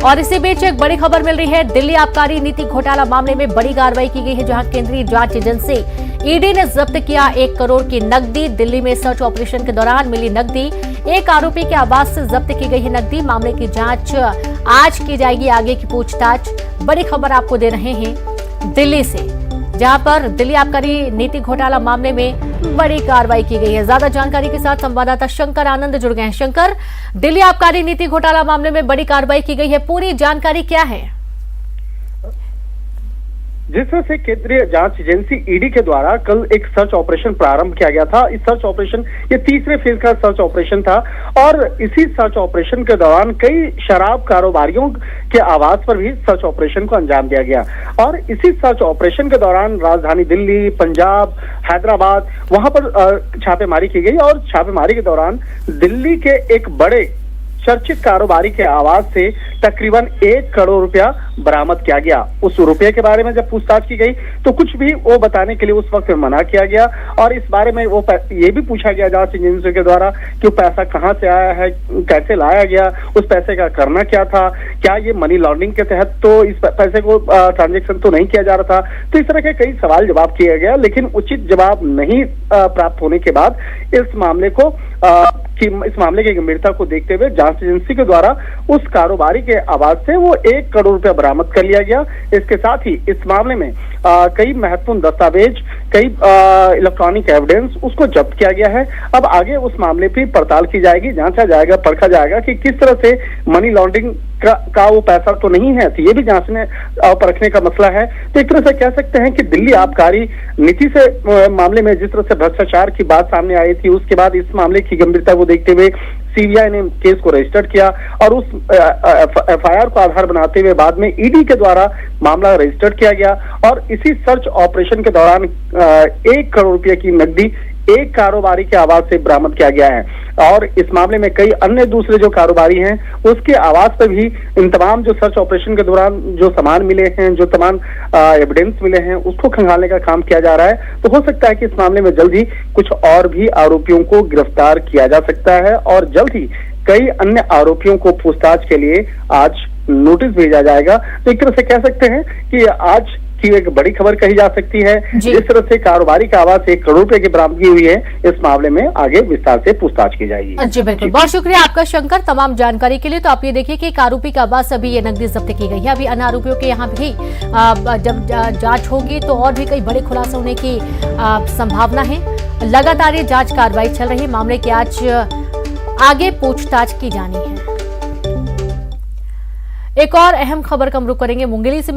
और इसी बीच एक बड़ी खबर मिल रही है। दिल्ली आबकारी नीति घोटाला मामले में बड़ी कार्रवाई की गई है, जहां केंद्रीय जांच एजेंसी ईडी ने जब्त किया 1 करोड़ की नकदी। दिल्ली में सर्च ऑपरेशन के दौरान मिली नकदी, एक आरोपी के आवास से जब्त की गई है नकदी। मामले की जांच आज की जाएगी, आगे की पूछताछ। बड़ी खबर आपको दे रहे हैं दिल्ली से, जहां पर दिल्ली आबकारी नीति घोटाला मामले में बड़ी कार्रवाई की गई है। ज्यादा जानकारी के साथ संवाददाता शंकर आनंद जुड़ गए हैं। शंकर, दिल्ली आबकारी नीति घोटाला मामले में बड़ी कार्रवाई की गई है, पूरी जानकारी क्या है? जिस तरह से केंद्रीय जांच एजेंसी ईडी के द्वारा कल एक सर्च ऑपरेशन प्रारंभ किया गया था। इस सर्च ऑपरेशन ये तीसरे फेज का सर्च ऑपरेशन था और इसी सर्च ऑपरेशन के दौरान कई शराब कारोबारियों के आवास पर भी सर्च ऑपरेशन को अंजाम दिया गया। और इसी सर्च ऑपरेशन के दौरान राजधानी दिल्ली, पंजाब, हैदराबाद, वहां पर छापेमारी की गई और छापेमारी के दौरान दिल्ली के एक बड़े चर्चित कारोबारी के आवास से तकरीबन 1 करोड़ रुपया बरामद किया गया। उस रुपये के बारे में जब पूछताछ की गई तो कुछ भी वो बताने के लिए उस वक्त मना किया गया और इस बारे में वो ये भी पूछा गया जांच एजेंसी के द्वारा कि वो पैसा कहां से आया है, कैसे लाया गया, उस पैसे का करना क्या था, क्या ये मनी लॉन्ड्रिंग के तहत तो इस पैसे को ट्रांजेक्शन तो नहीं किया जा रहा था। तो इस तरह के कई सवाल जवाब किया गया, लेकिन उचित जवाब नहीं प्राप्त होने के बाद इस मामले की गंभीरता को देखते हुए जांच एजेंसी के द्वारा उस कारोबारी के आवास से वो 1 करोड़ रुपया बरामद कर लिया गया। इसके साथ ही इस मामले में कई महत्वपूर्ण दस्तावेज, कई इलेक्ट्रॉनिक एविडेंस उसको जब्त किया गया है। अब आगे उस मामले की पड़ताल की जाएगी, जांचा जाएगा, परखा जाएगा कि किस तरह से मनी लॉन्ड्रिंग का वो पैसा तो नहीं है, तो ये भी जांचने और परखने का मसला है। तो एक तरह से कह सकते हैं कि दिल्ली आबकारी नीति से मामले में जिस तरह से भ्रष्टाचार की बात सामने आई थी, उसके बाद इस मामले की गंभीरता को देखते हुए सीबीआई ने केस को रजिस्टर किया और उस एफआईआर को आधार बनाते हुए बाद में ईडी के द्वारा मामला रजिस्टर किया गया और इसी सर्च ऑपरेशन के दौरान 1 करोड़ रुपए की नकदी एक कारोबारी के आवास से बरामद किया गया है। और इस मामले में कई अन्य दूसरे जो कारोबारी हैं उसके आवास पर भी इन तमाम जो सर्च ऑपरेशन के दौरान जो सामान मिले हैं, जो तमाम एविडेंस मिले हैं, उसको खंगालने का काम किया जा रहा है। तो हो सकता है कि इस मामले में जल्द ही कुछ और भी आरोपियों को गिरफ्तार किया जा सकता है और जल्द ही कई अन्य आरोपियों को पूछताछ के लिए आज नोटिस भेजा जाएगा। तो एक तरह से कह सकते हैं कि आज की एक बड़ी खबर कही जा सकती है। जिस तरह से कारोबारी का आवास 1 करोड़ रुपए की बरामदगी हुई है, इस मामले में आगे विस्तार से पूछताछ की जाएगी। जी बिल्कुल, बहुत शुक्रिया आपका शंकर तमाम जानकारी के लिए। तो आप ये देखिए कि एक आरोपी का आवास अभी ये नकदी जब्त की गई है। अभी अन्य आरोपियों के यहाँ भी जब जांच होगी तो और भी कई बड़े खुलासे होने की संभावना है। लगातार ये जांच कार्रवाई चल रही है, मामले की आज आगे पूछताछ की जानी है। एक और अहम खबर का हम रुख करेंगे मुंगेली से।